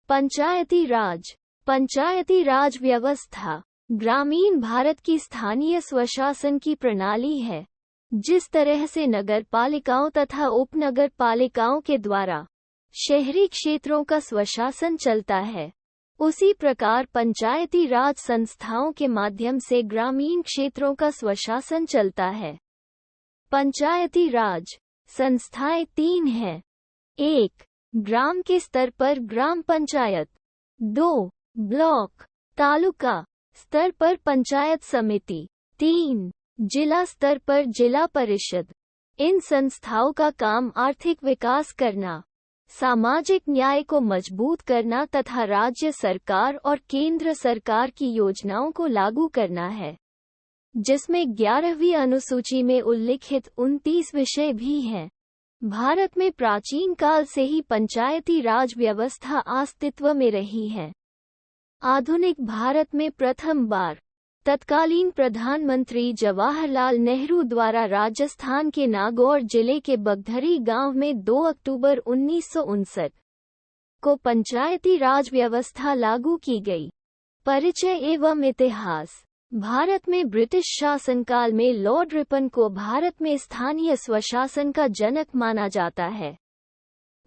पंचायती राज। पंचायती राज व्यवस्था ग्रामीण भारत की स्थानीय स्वशासन की प्रणाली है। जिस तरह से नगर पालिकाओं तथा उपनगर पालिकाओं के द्वारा शहरी क्षेत्रों का स्वशासन चलता है, उसी प्रकार पंचायती राज संस्थाओं के माध्यम से ग्रामीण क्षेत्रों का स्वशासन चलता है। पंचायती राज संस्थाएं 3 हैं। 1. ग्राम के स्तर पर ग्राम पंचायत। 2. ब्लॉक तालुका स्तर पर पंचायत समिति। 3. जिला स्तर पर जिला परिषद। इन संस्थाओं का काम आर्थिक विकास करना, सामाजिक न्याय को मजबूत करना तथा राज्य सरकार और केंद्र सरकार की योजनाओं को लागू करना है, जिसमें 11वीं अनुसूची में उल्लिखित 29 विषय भी हैं। भारत में प्राचीन काल से ही पंचायती राज व्यवस्था अस्तित्व में रही है। आधुनिक भारत में प्रथम बार तत्कालीन प्रधानमंत्री जवाहरलाल नेहरू द्वारा राजस्थान के नागौर जिले के बगधरी गांव में 2 अक्टूबर 1959 को पंचायती राज व्यवस्था लागू की गई। परिचय एवं इतिहास। भारत में ब्रिटिश शासनकाल में लॉर्ड रिपन को भारत में स्थानीय स्वशासन का जनक माना जाता है।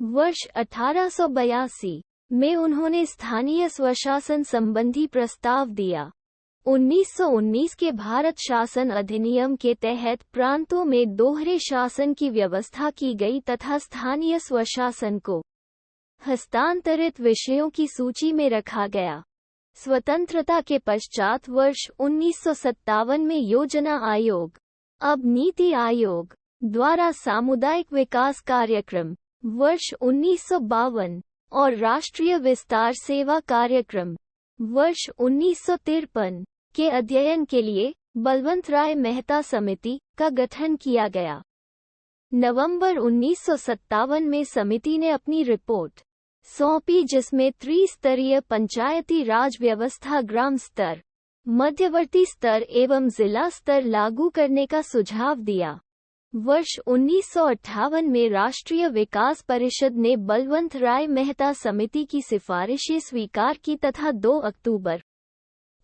वर्ष 1882 में उन्होंने स्थानीय स्वशासन संबंधी प्रस्ताव दिया। 1919 के भारत शासन अधिनियम के तहत प्रांतों में दोहरे शासन की व्यवस्था की गई तथा स्थानीय स्वशासन को हस्तांतरित विषयों की सूची में रखा गया। स्वतंत्रता के पश्चात वर्ष 1957 में योजना आयोग, अब नीति आयोग, द्वारा सामुदायिक विकास कार्यक्रम, वर्ष 1952 और राष्ट्रीय विस्तार सेवा कार्यक्रम, वर्ष 1953 के अध्ययन के लिए बलवंत राय मेहता समिति का गठन किया गया। नवंबर 1957 में समिति ने अपनी रिपोर्ट सौंपी, जिसमें त्रिस्तरीय पंचायती राज व्यवस्था ग्राम स्तर, मध्यवर्ती स्तर एवं जिला स्तर लागू करने का सुझाव दिया। वर्ष 1958 में राष्ट्रीय विकास परिषद ने बलवंत राय मेहता समिति की सिफारिशें स्वीकार की तथा 2 अक्टूबर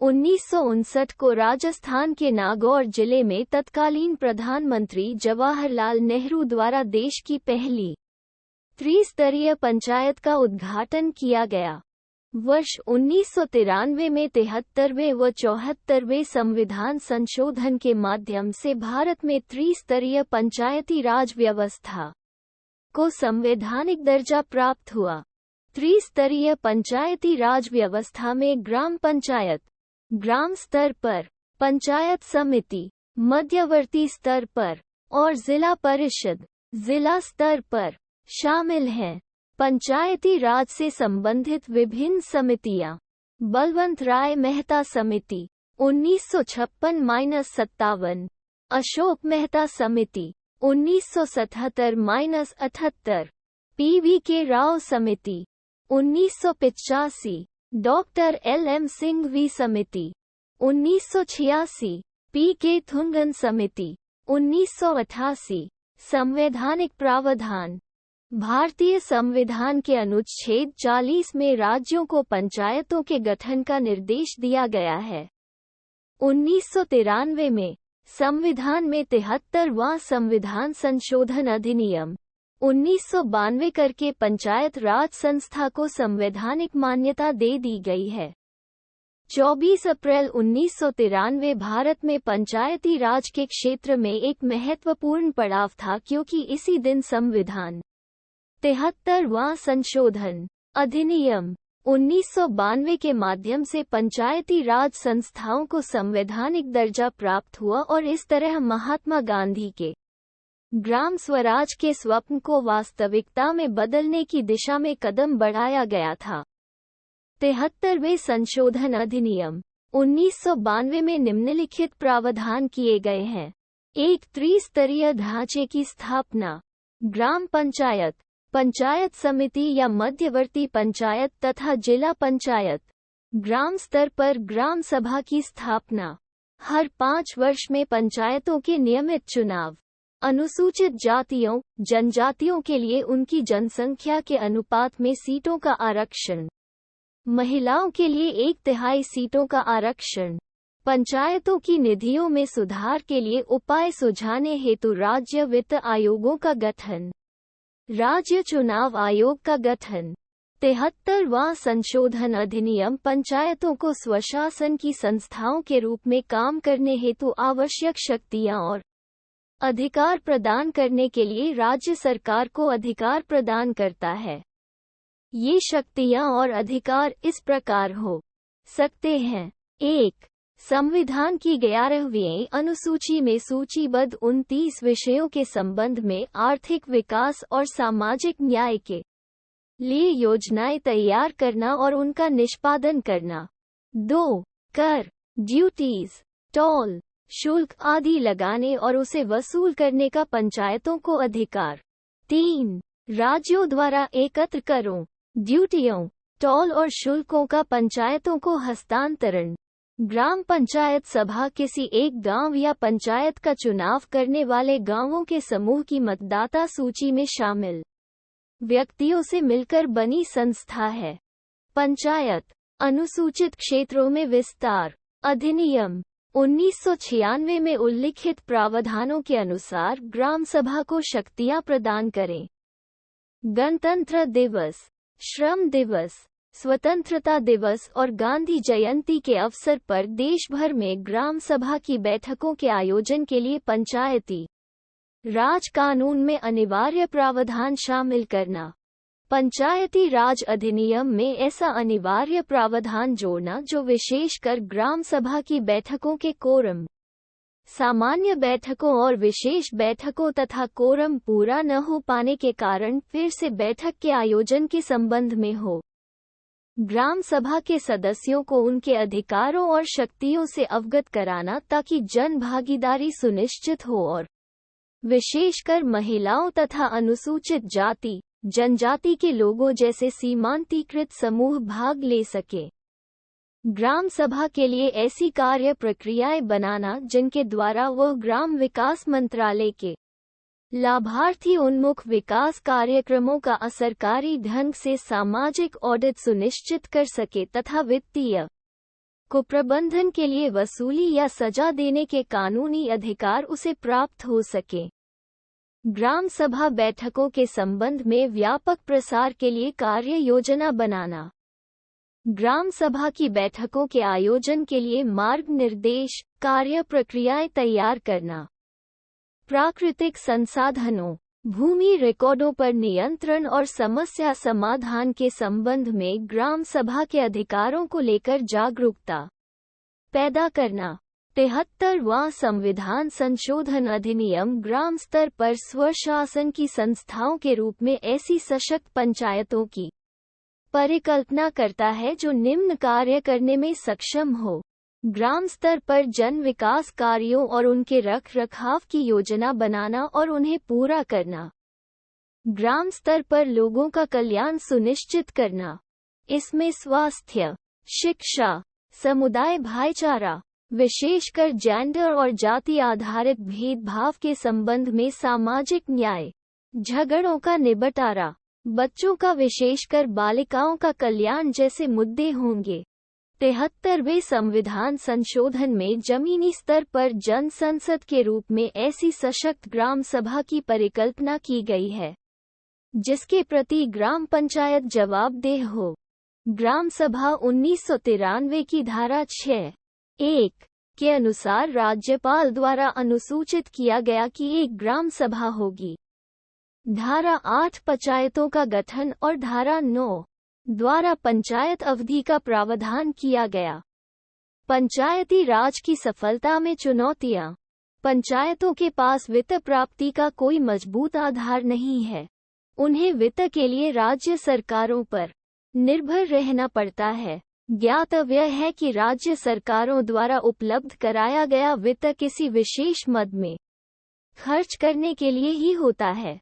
1959 को राजस्थान के नागौर जिले में तत्कालीन प्रधानमंत्री जवाहरलाल नेहरू द्वारा देश की पहली त्रिस्तरीय पंचायत का उद्घाटन किया गया। वर्ष 1993 में 73वें व 74वें संविधान संशोधन के माध्यम से भारत में त्रिस्तरीय पंचायती राज व्यवस्था को संवैधानिक दर्जा प्राप्त हुआ। त्रिस्तरीय पंचायती राज व्यवस्था में ग्राम पंचायत ग्राम स्तर पर, पंचायत समिति मध्यवर्ती स्तर पर और जिला परिषद जिला स्तर पर शामिल हैं। पंचायती राज से संबंधित विभिन्न समितियां: बलवंत राय मेहता समिति 1956-57, अशोक मेहता समिति 1977-78, PVK राव समिति 1985, डॉक्टर LM सिंघवी समिति 1986, PK थुंगन समिति 1988। संवैधानिक प्रावधान। भारतीय संविधान के अनुच्छेद 40 में राज्यों को पंचायतों के गठन का निर्देश दिया गया है। 1993 में संविधान में 73वां संविधान संशोधन अधिनियम 1992 करके पंचायत राज संस्था को संवैधानिक मान्यता दे दी गई है। 24 अप्रैल 1993 भारत में पंचायती राज के क्षेत्र में एक महत्वपूर्ण पड़ाव था, क्योंकि इसी दिन संविधान 73वां संशोधन अधिनियम 1992 के माध्यम से पंचायती राज संस्थाओं को संवैधानिक दर्जा प्राप्त हुआ और इस तरह महात्मा गांधी के ग्राम स्वराज के स्वप्न को वास्तविकता में बदलने की दिशा में कदम बढ़ाया गया था। 73वें संशोधन अधिनियम 1992 में निम्नलिखित प्रावधान किए गए हैं। एक त्रिस्तरीय ढांचे की स्थापना, ग्राम पंचायत, पंचायत समिति या मध्यवर्ती पंचायत तथा जिला पंचायत, ग्राम स्तर पर ग्राम सभा की स्थापना, हर 5 वर्ष में पंचायतों के नियमित चुनाव, अनुसूचित जातियों जनजातियों के लिए उनकी जनसंख्या के अनुपात में सीटों का आरक्षण, महिलाओं के लिए 1/3 सीटों का आरक्षण। पंचायतों की निधियों में सुधार के लिए उपाय सुझाने हेतु राज्य वित्त आयोगों का गठन। राज्य चुनाव आयोग का गठन। 73वां संशोधन अधिनियम पंचायतों को स्वशासन की संस्थाओं के रूप में काम करने हेतु आवश्यक शक्तियां और अधिकार प्रदान करने के लिए राज्य सरकार को अधिकार प्रदान करता है। ये शक्तियां और अधिकार इस प्रकार हो सकते हैं। 1. संविधान की 11वीं अनुसूची में सूचीबद्ध 29 विषयों के संबंध में आर्थिक विकास और सामाजिक न्याय के लिए योजनाएं तैयार करना और उनका निष्पादन करना। 2. कर, ड्यूटीज, टोल, शुल्क आदि लगाने और उसे वसूल करने का पंचायतों को अधिकार। 3. राज्यों द्वारा एकत्र करों, ड्यूटियों, टोल और शुल्कों का पंचायतों को हस्तांतरण। ग्राम पंचायत सभा किसी एक गांव या पंचायत का चुनाव करने वाले गांवों के समूह की मतदाता सूची में शामिल व्यक्तियों से मिलकर बनी संस्था है। पंचायत अनुसूचित क्षेत्रों में विस्तार अधिनियम 1996 में उल्लिखित प्रावधानों के अनुसार ग्राम सभा को शक्तियां प्रदान करें। गणतंत्र दिवस, श्रम दिवस, स्वतंत्रता दिवस और गांधी जयंती के अवसर पर देश भर में ग्राम सभा की बैठकों के आयोजन के लिए पंचायती राज कानून में अनिवार्य प्रावधान शामिल करना। पंचायती राज अधिनियम में ऐसा अनिवार्य प्रावधान जोड़ना जो विशेषकर ग्राम सभा की बैठकों के कोरम, सामान्य बैठकों और विशेष बैठकों तथा कोरम पूरा न हो पाने के कारण फिर से बैठक के आयोजन के संबंध में हो। ग्राम सभा के सदस्यों को उनके अधिकारों और शक्तियों से अवगत कराना ताकि जन भागीदारी सुनिश्चित हो और विशेषकर महिलाओं तथा अनुसूचित जाति जनजाति के लोगों जैसे सीमांतीकृत समूह भाग ले सके। ग्राम सभा के लिए ऐसी कार्य प्रक्रियाएं बनाना जिनके द्वारा वह ग्राम विकास मंत्रालय के लाभार्थी उन्मुख विकास कार्यक्रमों का असरकारी ढंग से सामाजिक ऑडिट सुनिश्चित कर सके तथा वित्तीय कुप्रबंधन के लिए वसूली या सजा देने के कानूनी अधिकार उसे प्राप्त हो सके। ग्राम सभा बैठकों के संबंध में व्यापक प्रसार के लिए कार्य योजना बनाना। ग्राम सभा की बैठकों के आयोजन के लिए मार्ग निर्देश, कार्य प्रक्रियाएं तैयार करना। प्राकृतिक संसाधनों, भूमि रिकॉर्डों पर नियंत्रण और समस्या समाधान के संबंध में ग्राम सभा के अधिकारों को लेकर जागरूकता पैदा करना। 73वां संविधान संशोधन अधिनियम ग्राम स्तर पर स्वशासन की संस्थाओं के रूप में ऐसी सशक्त पंचायतों की परिकल्पना करता है जो निम्न कार्य करने में सक्षम हो। ग्राम स्तर पर जन विकास कार्यों और उनके रख रखाव की योजना बनाना और उन्हें पूरा करना। ग्राम स्तर पर लोगों का कल्याण सुनिश्चित करना। इसमें स्वास्थ्य, शिक्षा, समुदाय भाईचारा, विशेषकर जेंडर और जाति आधारित भेदभाव के संबंध में सामाजिक न्याय, झगड़ों का निबटारा, बच्चों का विशेषकर बालिकाओं का कल्याण जैसे मुद्दे होंगे। 73वें संविधान संशोधन में जमीनी स्तर पर जन संसद के रूप में ऐसी सशक्त ग्राम सभा की परिकल्पना की गई है जिसके प्रति ग्राम पंचायत जवाबदेह हो। ग्राम सभा 1993 की धारा 6(1) के अनुसार राज्यपाल द्वारा अनुसूचित किया गया कि एक ग्राम सभा होगी। धारा 8 पंचायतों का गठन और धारा 9 द्वारा पंचायत अवधि का प्रावधान किया गया। पंचायती राज की सफलता में चुनौतियां। पंचायतों के पास वित्त प्राप्ति का कोई मजबूत आधार नहीं है। उन्हें वित्त के लिए राज्य सरकारों पर निर्भर रहना पड़ता है। ज्ञातव्य है कि राज्य सरकारों द्वारा उपलब्ध कराया गया वित्त किसी विशेष मद में खर्च करने के लिए ही होता है।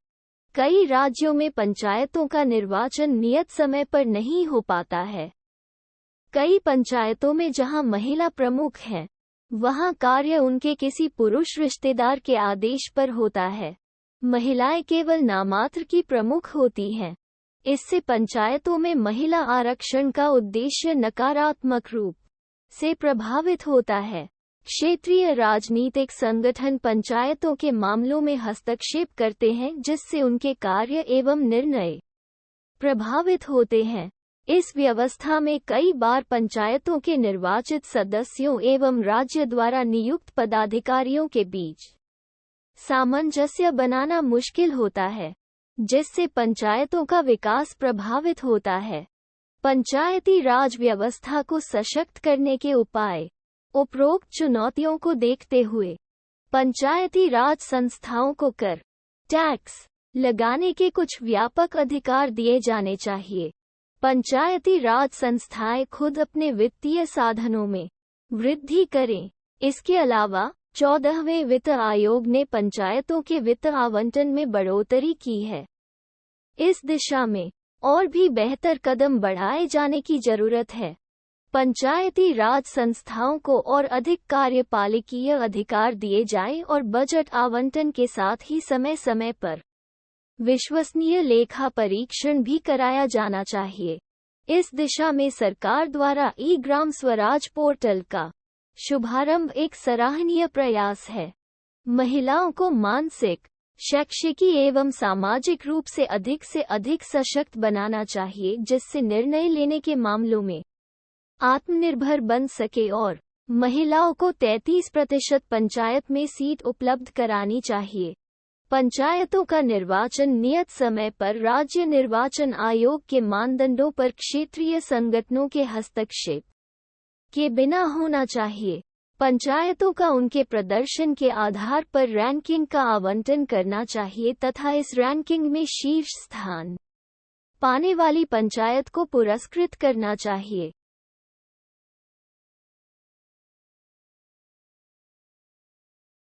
कई राज्यों में पंचायतों का निर्वाचन नियत समय पर नहीं हो पाता है। कई पंचायतों में जहां महिला प्रमुख है, वहां कार्य उनके किसी पुरुष रिश्तेदार के आदेश पर होता है। महिलाएं केवल नामात्र की प्रमुख होती हैं। इससे पंचायतों में महिला आरक्षण का उद्देश्य नकारात्मक रूप से प्रभावित होता है। क्षेत्रीय राजनीतिक संगठन पंचायतों के मामलों में हस्तक्षेप करते हैं, जिससे उनके कार्य एवं निर्णय प्रभावित होते हैं। इस व्यवस्था में कई बार पंचायतों के निर्वाचित सदस्यों एवं राज्य द्वारा नियुक्त पदाधिकारियों के बीच सामंजस्य बनाना मुश्किल होता है, जिससे पंचायतों का विकास प्रभावित होता है। पंचायती राज व्यवस्था को सशक्त करने के उपाय। उपरोक्त चुनौतियों को देखते हुए पंचायती राज संस्थाओं को कर, टैक्स लगाने के कुछ व्यापक अधिकार दिए जाने चाहिए। पंचायती राज संस्थाएं खुद अपने वित्तीय साधनों में वृद्धि करें। इसके अलावा 14वें वित्त आयोग ने पंचायतों के वित्त आवंटन में बढ़ोतरी की है। इस दिशा में और भी बेहतर कदम बढ़ाए जाने की जरूरत है। पंचायती राज संस्थाओं को और अधिक कार्यपालिकीय अधिकार दिए जाएं और बजट आवंटन के साथ ही समय समय पर विश्वसनीय लेखा परीक्षण भी कराया जाना चाहिए। इस दिशा में सरकार द्वारा ई ग्राम स्वराज पोर्टल का शुभारंभ एक सराहनीय प्रयास है। महिलाओं को मानसिक, शैक्षिकी एवं सामाजिक रूप से अधिक सशक्त बनाना चाहिए, जिससे निर्णय लेने के मामलों में आत्मनिर्भर बन सके और महिलाओं को 33% पंचायत में सीट उपलब्ध करानी चाहिए। पंचायतों का निर्वाचन नियत समय पर राज्य निर्वाचन आयोग के मानदंडों पर क्षेत्रीय संगठनों के हस्तक्षेप के बिना होना चाहिए। पंचायतों का उनके प्रदर्शन के आधार पर रैंकिंग का आवंटन करना चाहिए तथा इस रैंकिंग में शीर्ष स्थान पाने वाली पंचायत को पुरस्कृत करना चाहिए।